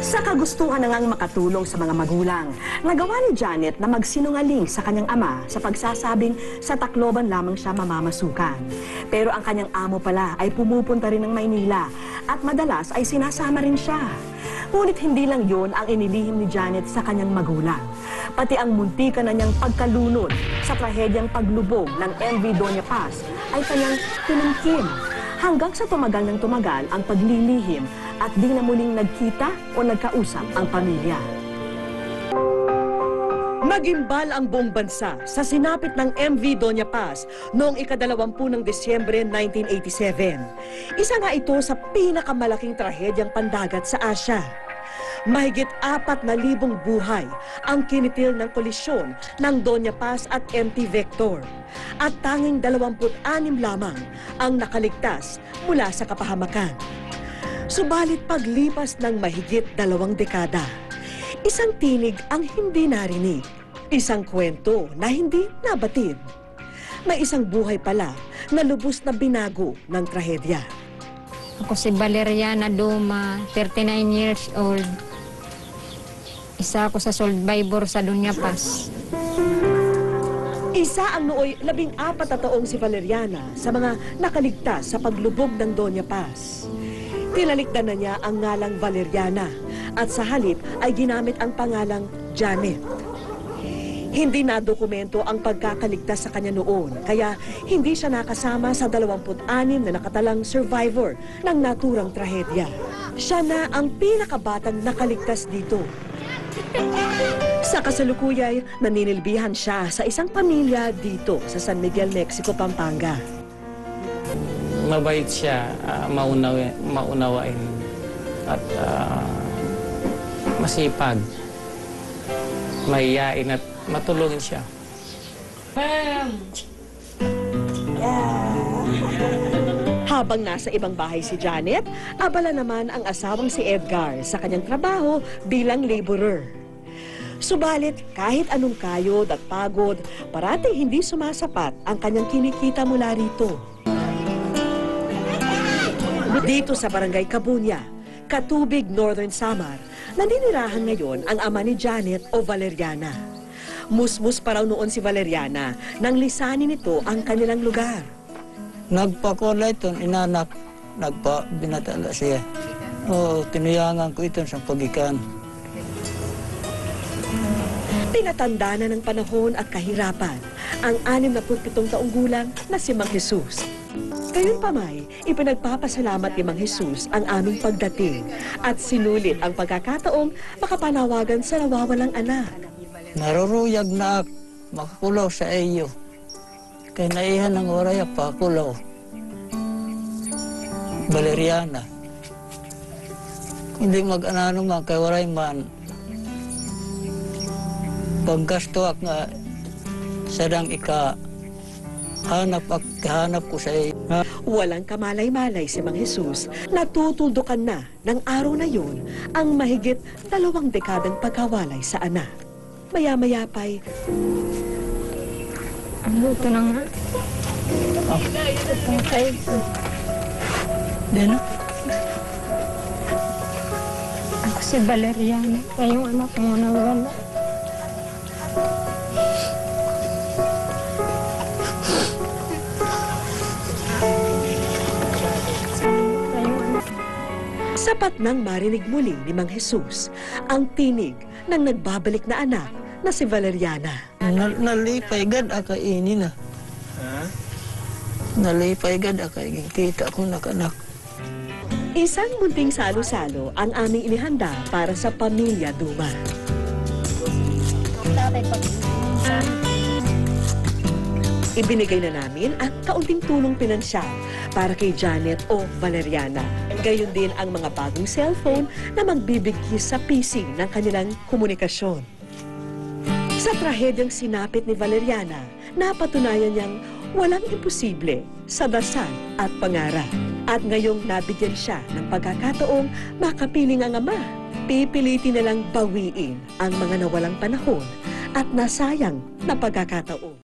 Sa kagustuhan na ngang makatulong sa mga magulang, nagawa ni Janet na magsinungaling sa kanyang ama sa pagsasabing sa Tacloban lamang siya mamamasukan. Pero ang kanyang amo pala ay pumupunta rin ng Maynila at madalas ay sinasama rin siya. Ngunit hindi lang yon ang inilihim ni Janet sa kanyang magulang. Pati ang muntikan na niyang pagkalunod sa trahedyang paglubog ng MV Doña Paz ay kanyang tinangkin. Hanggang sa tumagal ng tumagal ang paglilihim at di na muling nagkita o nagkausap ang pamilya. Nagimbal ang buong bansa sa sinapit ng MV Doña Paz noong ika-20 ng Disyembre 1987. Isa nga ito sa pinakamalaking trahedyang pandagat sa Asya. Mahigit 4,000 buhay ang kinitil ng kolisyon ng Doña Paz at MT Vector. At tanging 26 lamang ang nakaligtas mula sa kapahamakan. Subalit paglipas ng mahigit 2 dekada, isang tinig ang hindi narinig, isang kwento na hindi nabatid. May isang buhay pala na lubos na binago ng trahedya. Ako si Valeriana Duma, 39 years old. Isa ako sa survivor sa Doña Paz. Isa ang nooy 14 na taong si Valeriana sa mga nakaligtas sa paglubog ng Doña Paz. Tinalikdan na niya ang ngalang Valeriana at sa halip ay ginamit ang pangalang Janet. Hindi na dokumento ang pagkakaligtas sa kanya noon, kaya hindi siya nakasama sa 26 na nakatalang survivor ng naturang trahedya. Siya na ang pinakabatang nakaligtas dito. Sa kasalukuyay, naninilbihan siya sa isang pamilya dito sa San Miguel, Mexico, Pampanga. Mabait siya, maunawain at masipag, mahiyain at matulungin siya. Habang nasa ibang bahay si Janet, abala naman ang asawang si Edgar sa kanyang trabaho bilang laborer. Subalit, kahit anong kayod at pagod, parating hindi sumasapat ang kanyang kinikita mula rito. Dito sa Barangay Cabuña, Katubig, Northern Samar, naninirahan ngayon ang ama ni Janet o Valeriana. Musmus pa raw noon si Valeriana nang lisanin nito ang kanilang lugar. Nagpakulay ito, inanak, binatala siya. Oo, tinuyangan ko ito sa pagikan. Pinatanda na ng panahon at kahirapan ang 67 taong gulang na si Mang Jesus. Gayunpamay, ipinagpapasalamat ni Mang Jesus ang aming pagdating at sinulit ang pagkakataong makapanawagan sa nawawalang anak. Naruruyag na ak, makakulaw sa iyo. Kaya naihan ng oraya pakulaw. Valeriana. Hindi mag-anano man, kay waray man. Paggasto ak nga, sadang hanap ko sa iyo. Walang kamalay-malay si Mang Jesus. Natutuldukan na ng araw na yun ang mahigit 2 dekadang pagkawalay sa anak. Maya-maya pa'y... Ito na nga. Ito kayo. Dino? Ako si Valeriana. Kayong anak mo na wala. Sapat nang marinig muli ni Mang Jesus ang tinig ng nagbabalik na anak na si Valeriana. Nalipay gad aka ini na. Nalipay gad aka kita ko nakanak. Isang munting salo-salo ang aming inihanda para sa pamilya Duma. Ibinigay na namin ang kaunting tulong pinansyal para kay Janet o Valeriana. Gayon din ang mga bagong cellphone na magbibigkis sa PC ng kanilang komunikasyon. Sa trahedyang sinapit ni Valeriana, napatunayan niyang walang imposible sa dasal at pangarap. At ngayong nabigyan siya ng pagkakataong makapiling ang ama, pipilitin na lang bawiin ang mga nawalang panahon at nasayang na pagkakataon.